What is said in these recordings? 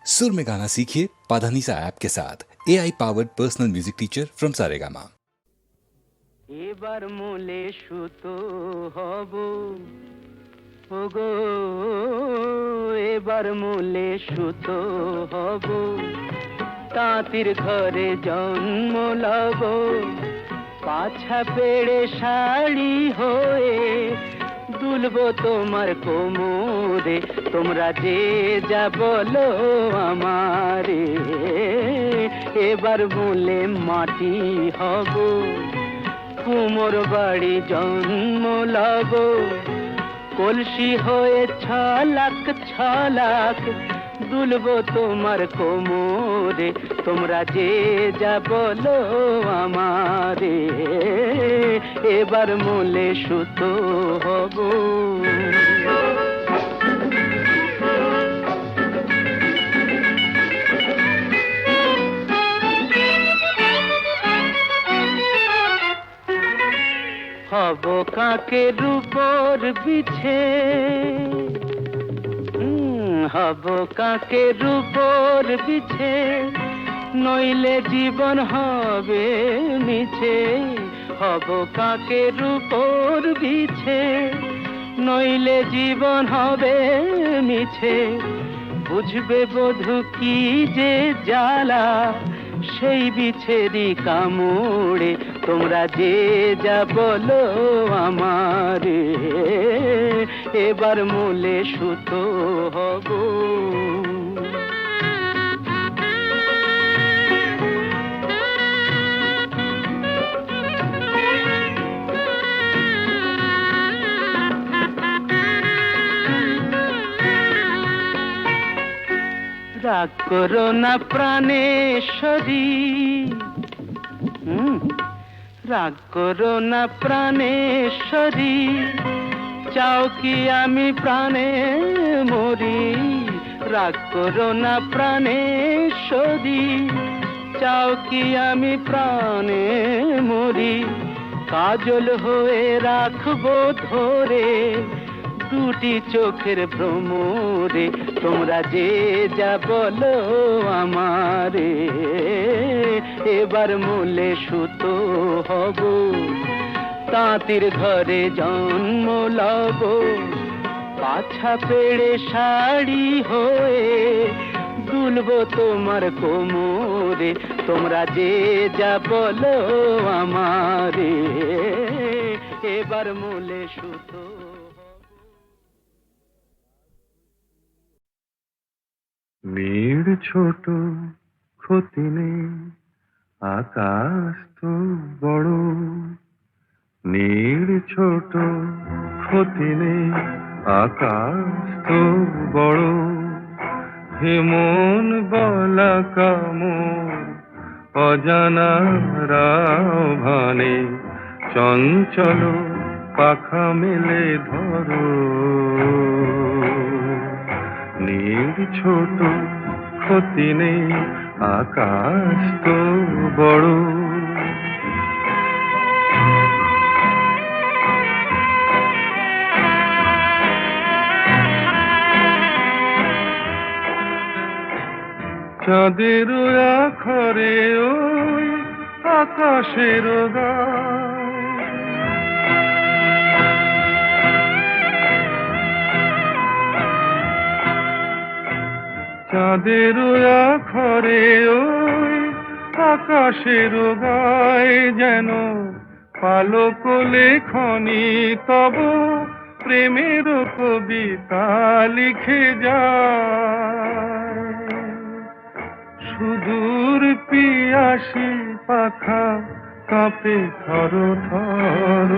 सुर में गाना सीखिए पाधानीसा ऐप के साथ AI powered personal music teacher from Saregama. এবার মূলে সুতো হব ওগো, এবার মূলে সুতো হব, তাঁতির ঘরে জন্ম লব, পাছা পেড়ে শাড়ি হয়ে দুলবো তোমার কোমরে, তোমরা যে যা বলো আমারে। এবার মূলে মাটি হব, কুমোর বাড়ি জন্ম লব, কলসি হয়ে ছলাক ছলাক দুলবো তোমার কোমরে, তোমরা যে যা বলো আমারে। এবার মূলে সুতো হব। হব কাকের উপর বিছে, হব কাকের উপর বিছে, নইলে জীবন হবে মিছে। হব কাকের উপর বিছে, নইলে জীবন হবে মিছে। বুঝবে বধূ কি যে জ্বালা, সেই বিছেরি কামড়ে, তোমরা যে যা বলো আমারে। এবার মূলে সুতো হব। রাগ করো না প্রাণেশ্বরী, রাগ করো না প্রাণেশ্বরী, চাও কি আমি প্রাণে মরি। রাগ করো না প্রাণেশ্বরী, চাও কি আমি প্রাণে মরি। কাজল হয়ে রাখবো ধরে দুটি চোখের ভ্রমরে, তোমরা যে যা বলো আমারে। এবার মূলে সুতো হব, তাঁতির ঘরে জন্ম লব, পাছা পেড়ে শাড়ি হয়ে দুলবো তোমার কোমরে, তোমরা যে যা বলো আমারে। এবার মূলে সুতো। মেয়ের ছোট ক্ষতি নেই, আকাশ তো বড়। মেয়ের ছোট ক্ষতি নেই, আকাশ তো বড়। হেমন বলা কামর অজানা রাভানে, চঞ্চল পাখা মেলে ধরো। নীর ছোট ক্ষতি নেই, আকাশ তো বড়। চাঁদের আখরে ওই আকাশের গায়, চাঁদের আখরে ওই আকাশের গায়, যেন পালক লেখনি তব প্রেমের কবিতা লিখে যায়। সুদূর পিয়াসী পাখা কাঁপে থর থর,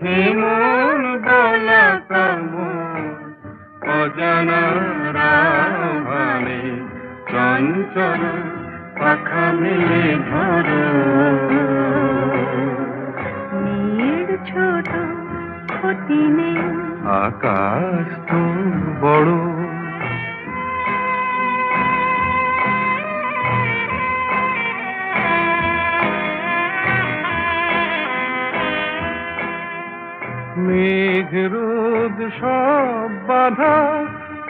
হেমন বলা কামর অজানা রাভানে, চঞ্চল পাখা মেলে ধরো। মেয়ের ছোট ক্ষতি নেই, আকাশ তো বড়। মেঘ রোদ সব বাধা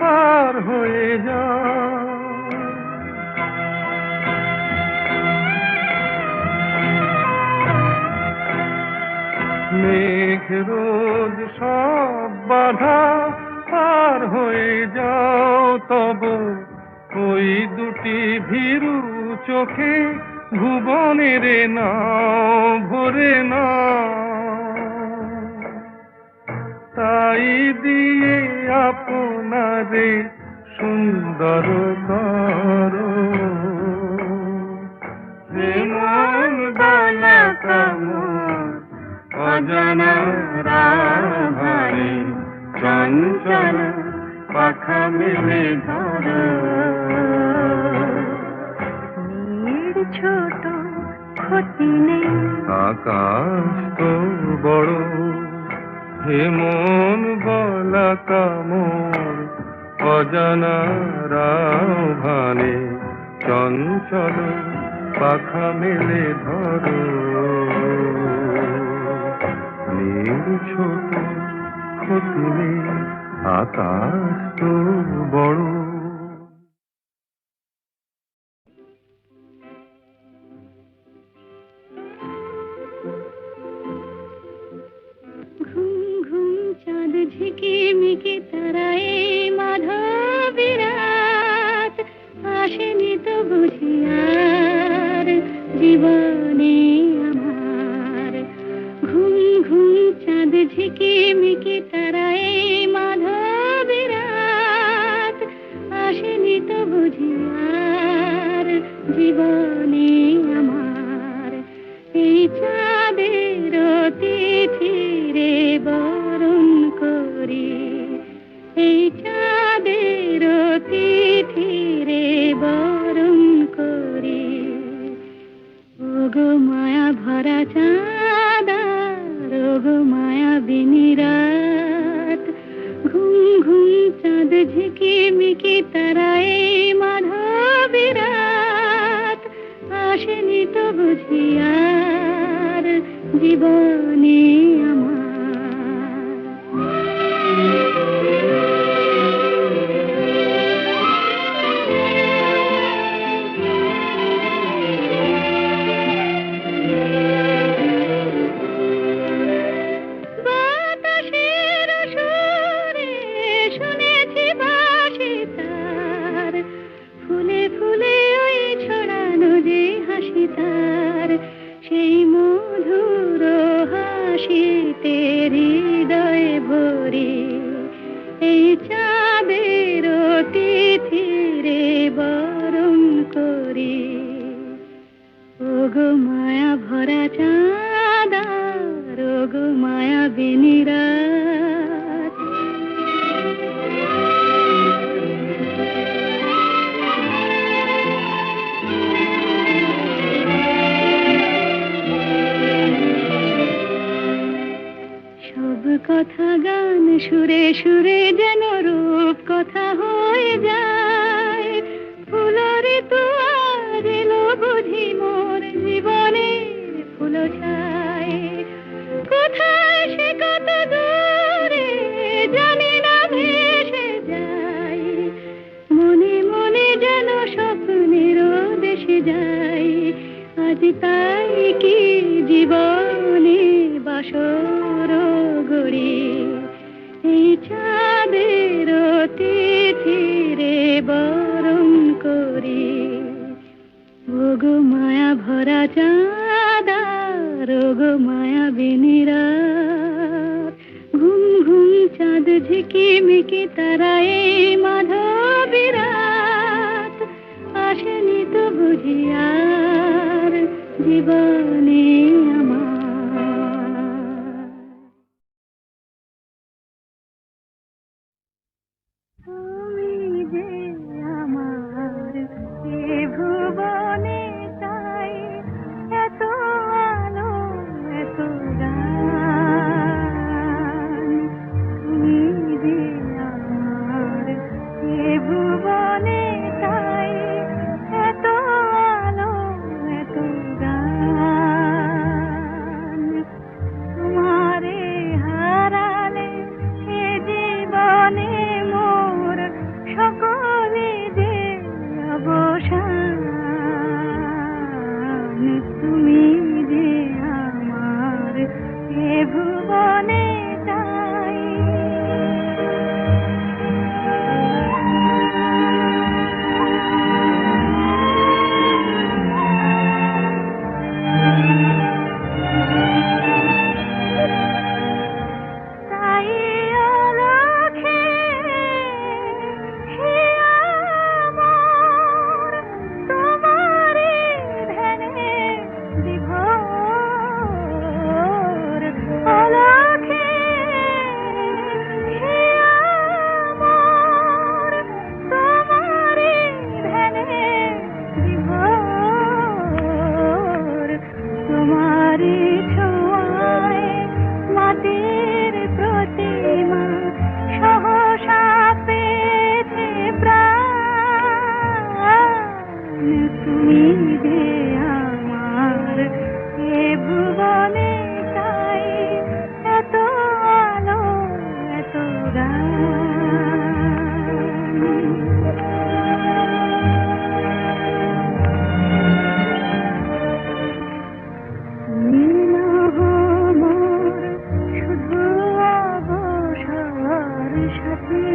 পার পার হয়ে যায়। মেঘ রোদ সব বাধা পার হয়ে যাও, তব ওই দুটি ভীরু চোখে ভুবনের নাও ভরে না। তাই দিয়ে আপনারে সুন্দর করো, হে মন বালা কামন অজানা রাভারে চঞ্চল পাখা মেলে ধরো। মেয়ের ছোট ক্ষতি নেই, আকাশ তো বড়, হে মন বলা কামর অজানা রাভারে চঞ্চল পাখা মেলে ধরো। নীল ছোট ক্ষতি নেই, আকাশ তো বড়। ঘুম ঘুম চাঁদ ঝিকিমিকি তারায় মাধবী রাত, আসেনি তো বুঝি আর জীবনে আমার। ঘুম ঘুম চাঁদ ঝিকিমিকি তারায় মাধবী রাত, আসেনি তো বুঝি আর জীবনে আমার। এই চাঁদের তিথিরে বরণ করি, এই চাঁদের তিথিরে বরণ করি। ওগো মায়া ভরা চাঁদা, ওগো মায়া বিনি রাত, ঘুম ঘুম চাঁদ ঝিকিমিকি তারায় মাধবী রাত, আসেনি তো বুঝি আর জীবনে আমার। বাতাসের সুরে শুনেছি বাঁশি তার, ফুলে ফুলে ওই ছড়ানো যে হাসি তার, সেই মধুর হাসিতে হৃদয়ে ভরে। এই চাঁদের তিথিরে বরণ করি, ওগো মায়া ভরা চাঁদা, ওগো মায়া বিনি রাত। সব কথা গান সুরে সুরে যেন রূপ কথা হয়ে যায়। ফুলরে তো আজ এলো বুঝি মোর জীবনে ফুল ছায়। কোথায় সে কত দূরে জানি না ভেসে যায়, মনে মনে যেন স্বপ্নের দেশে যাই। আজ তাই কি জীবনে বাসর গড়ি, এই চাঁদের তিথিরে বরণ করি। ওগো মায়া ভরা চাঁদা, ওগো মায়া বিনি রাত, ঘুম ঘুম চাঁদ ঝিকিমিকি তারায় মাধবী রাত, আসেনি তো বুঝি আর জীবনে আমার। তুমি যে আমার এ ভুবনে চাই, এত আলো এত গান। তুমি যে আমার এ ভুবনে চাই, এত আলো এত গান। তোমারে হারালে এ জীবনে মোর সকল তুমি যে আমার এ ভুবনে তাই এত আলো এত গান শুধু অবসর সাথী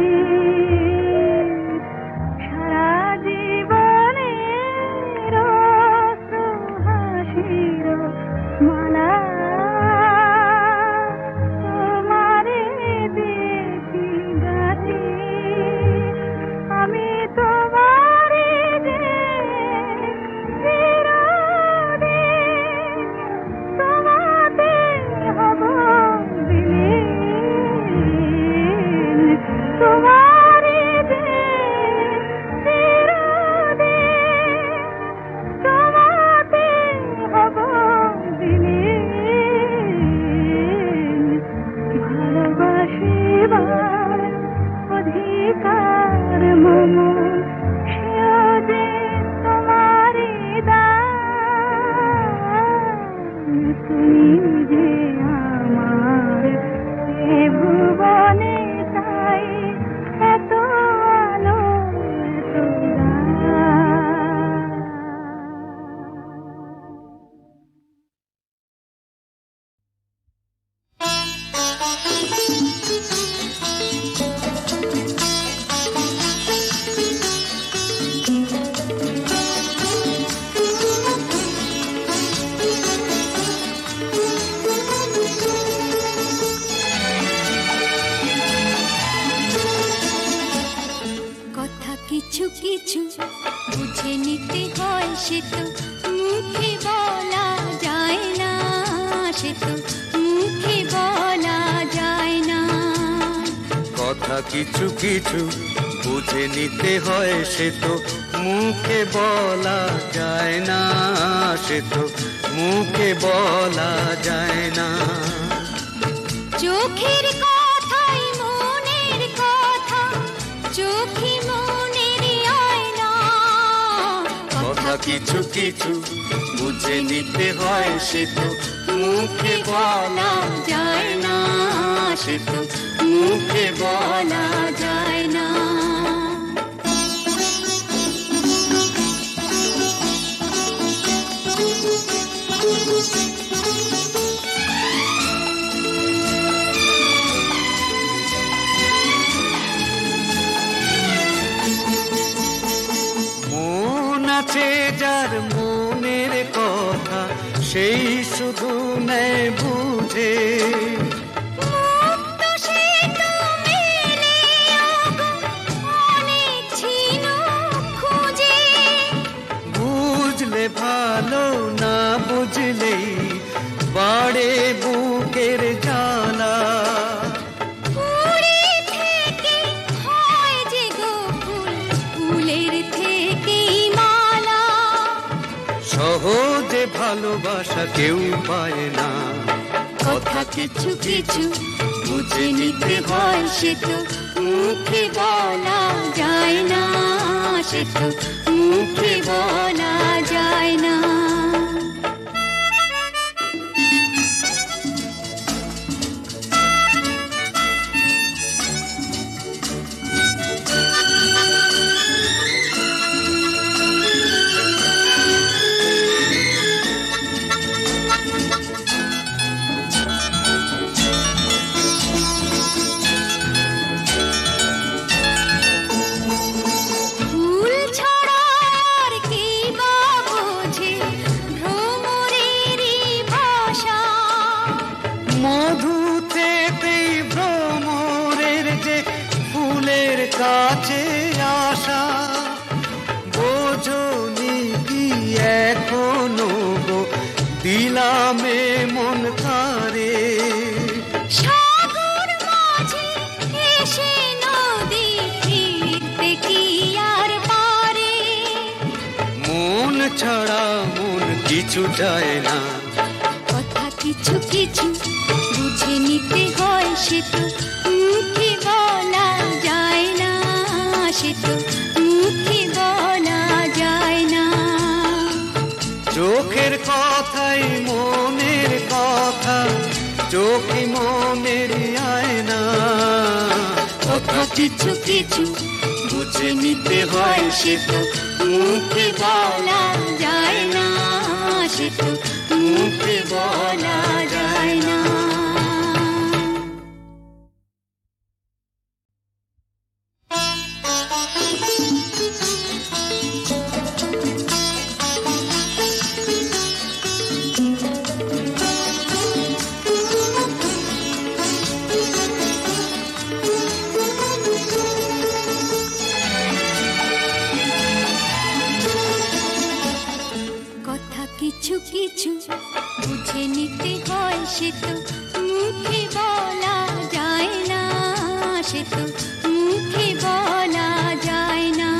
সারা জীবনের হাসির মালা তোমারে দেখি গাছি আমি তোমারে যে চিরদিন তোমাতে হব বিলীন তোমারে যে চিরদিন তোমাতে হব বিলীন ভালোবাসিবার অধিকার মম সেও যে তোমারই দান তুমি যে আমার এ ভুবনে তাই এত আলো এত গান কথা কিছু কিছু বুঝে নিতে হয় সে তো মুখে বলা যায় না সে তো মুখে বলা যায় না কথা কিছু কিছু বুঝে নিতে হয় সে তো মুখে বলা যায় না সে তো মুখে বলা যায় না চোখের কথাই মনের কথা চোখে মনের আয়না কথা কিছু কিছু বুঝে নিতে হয় সে তো মুখে বলা যায় না সে তো মুখে বলা যায় না মন আছে যার মনের কথা সেই শুধু নেয় বুঝে মুক্ত সে তো মেলে অনেক ছিল খুঁজে বুঝলে ভালো না বুঝলেই বাড়ে বুকের জ্বালা ফুলে থেকে হয় যে গো ফুল ফুলের থেকেই মালা সহজে ভালোবাসা কেউ পায় না কথা কিছু কিছু বুঝে নিতে হয় সে তো মুখে বলা যায় না সে তো মুখে বলা যায় না ফুল ছাড়া আর কি বা বোঝে ভ্রমরেরই ভাষা মধুতেই ভ্রমরের যে ফুলের কাছে আসা বোঝনি কি এখনো গো দিলামে মন কারে সাগর মাঝে এসে নদী ফিরতে কি আর পারে মন ছাড়া মন কিছু চায় না কথা কিছু কিছু বুঝে নিতে হয় সে তো মুখে বলা যায় না সে তো মুখে বলা যায় না কিছু কিছু বুঝে নিতে হয় সে তো মুখে বলা যায় না, সে তো মুখে বলা যায় না। কিছু কিছু বুঝে নিতে হয় সে তো মুখে বলা যায় না, সে তো মুখে বলা যায় না।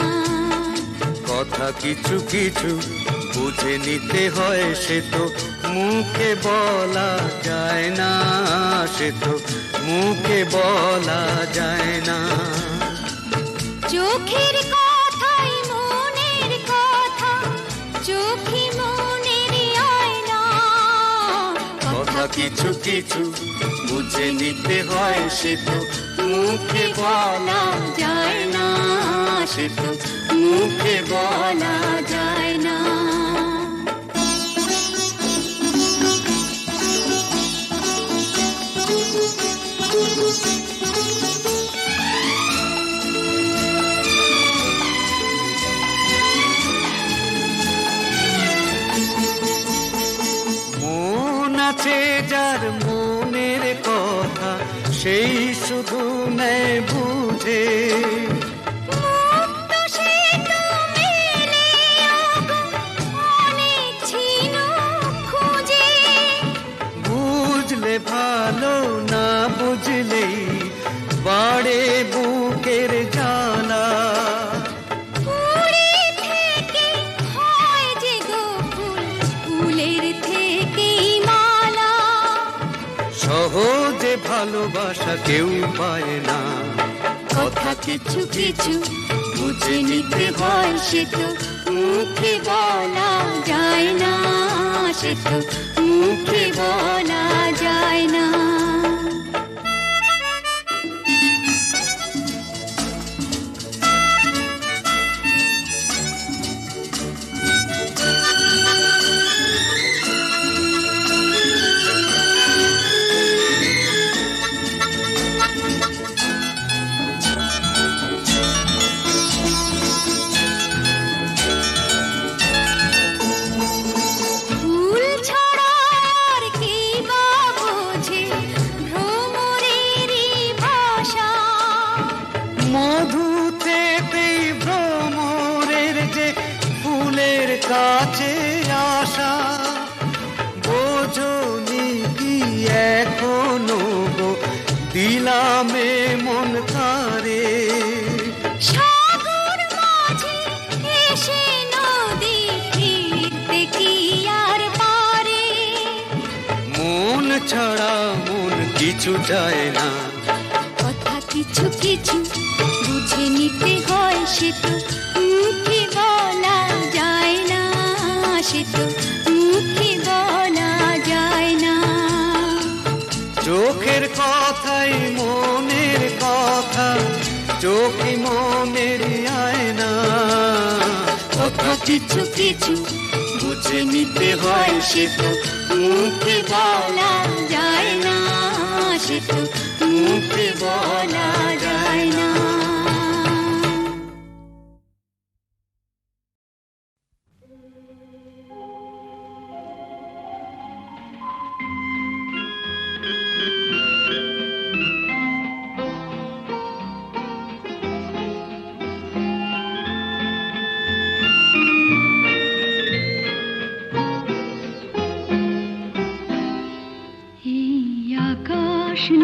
কথা কিছু কিছু বুঝে নিতে হয় সে তো মুখে বলা যায় না, সে তো মুখে বলা যায় না। চোখের কথাই মনের কথা, চোখে কথা কিছু কিছু বুঝে নিতে হয় সে তো মুখে বলা যায় না, সে তো মুখে বলা যায় না। আছে যার মনের কথা সেই শুধু নেয় বুঝে, বুঝলে ভালো না বুঝলেই বাড়ে বুকের জ্বালা। সহজে ভালোবাসা কেউ পায় না। কথা কিছু কিছু বুঝে নিতে হয় সে তো মুখে বলা যায় না, সে তো মুখে বলা যায় না। কাছে আসা বোঝনি কি এখনো গো দিলামে মন কারে। সাগর মাঝে এসে নদী ফিরতে কি আর পারে, মন ছাড়া মন কিছু চায় না। কথা কিছু কিছু বুঝে নিতে হয় সে তো মুখে বলা যায় না, সে তো মুখে বলা যায় না। চোখের কথাই মনের কথা, চোখে মনের আয়না। কথা কিছু কিছু বুঝে নিতে হয় সে তো মুখে বলা যায় না, সে তো মুখে বলা যায় না।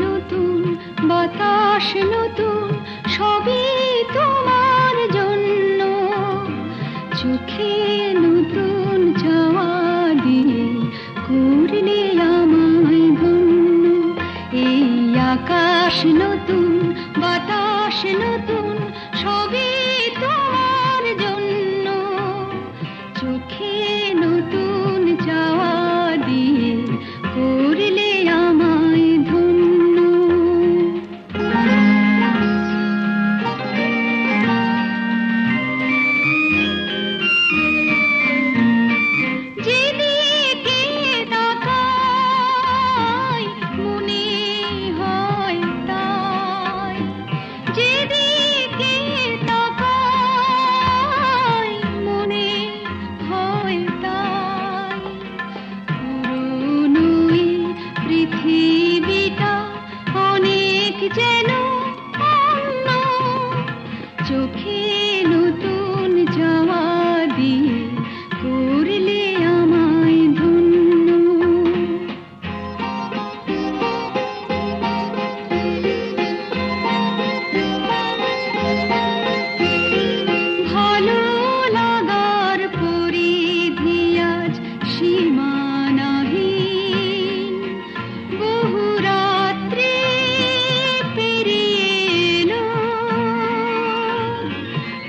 নতুন বাতাস নতুন সবই তোমার জন্য, চোখে নতুন চাওয়া দিয়ে করলে আমায় ধন্য। এই আকাশ নতুন বাতাস নতুন সবই তোমার জন্য, চোখে নতুন চাওয়া দিয়ে করলে আমায় ধন্য।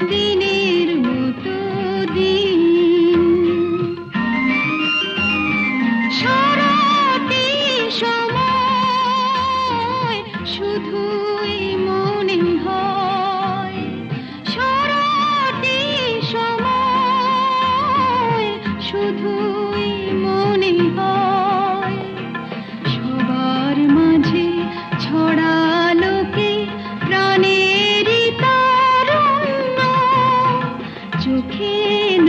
দিনের মতো দিন সারাটি সময় শুধুই মনে হয় সারাটি সময় শুধুই মনে হয় সবার মাঝে ছড়ালো কি প্রাণেরই তারুণ্য চোখে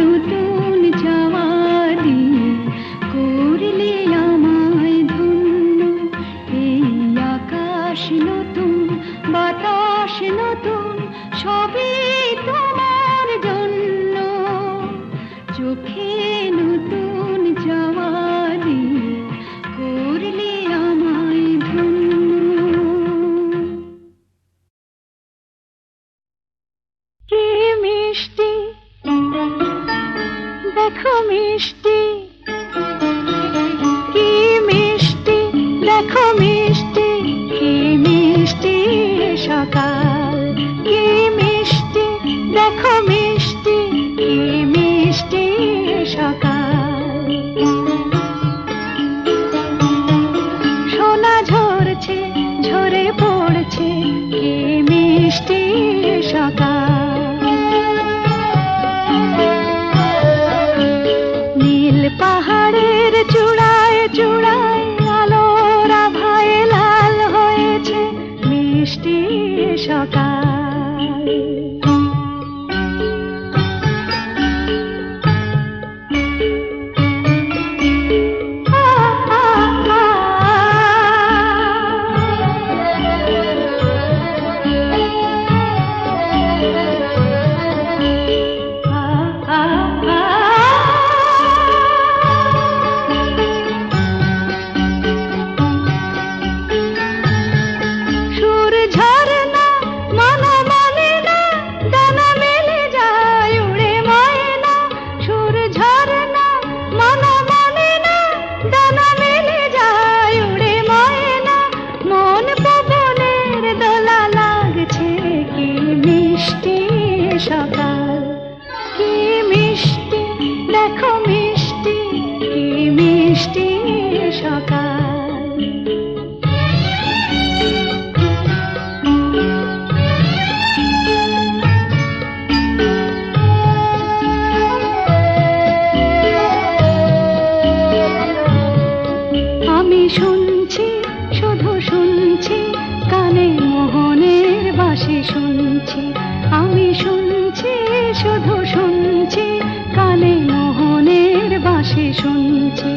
নতুন চাওয়া দিয়ে করলে আমায় ধন্য এই আকাশ নতুন বাতাস নতুন সবই তোমার জন্য চোখে নতুন চাওয়া দিয়ে করলে আমায় ধন্য কি মিষ্টি দেখো মিষ্টি কি মিষ্টি দেখো মিষ্টি কি মিষ্টি সকাল কি মিষ্টি দেখো মিষ্টি কি মিষ্টি সকাল সোনা ঝরছে ঝরে পড়ছে কি মিষ্টি সকাল নীল পাহাড়ের চূড়ায় চূড়ায় আলোর আভায় লাল হয়েছে মিষ্টি সকাল সুর ঝরনা মনো মানে না ডানা মেলে যায় উড়ে ময়না সুর ঝরনা মনো মানে না ডানা মেলে যায় উড়ে ময়না মন পবনের দোলা লাগছে কি মিষ্টি সকাল কি মিষ্টি দেখো মিষ্টি কি মিষ্টি সকাল আমি শুনছি শুধু শুনছি কানে মোহনের বাঁশি শুনছি আমি শুনছি শুধু শুনছি কানে মোহনের বাঁশি শুনছি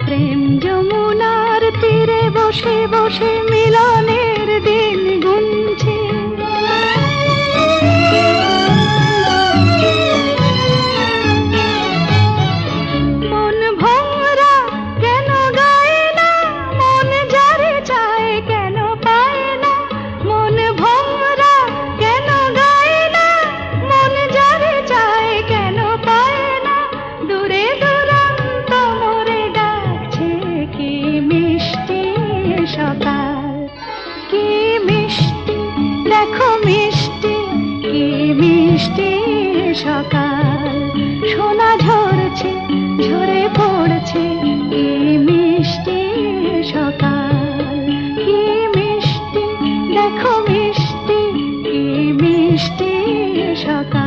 প্রেম যমুনার তীরে বসে বসে মিলনের দিন গুনছি মন ভোরা কেন গায় না মন যারে চায় কেন পায় না মন ভোরা কেন গায় না মন যারে চায় কেন পায় না দূরে দূরান্ত মোরে ডাকছে কি মিষ্টি সকাল কি মিষ্টি দেখো মিষ্টি কি মিষ্টি সকাল সোনা ঝরছে ঝরে পড়ছে কি মিষ্টি সকাল কি মিষ্টি দেখো মিষ্টি কি মিষ্টি সকাল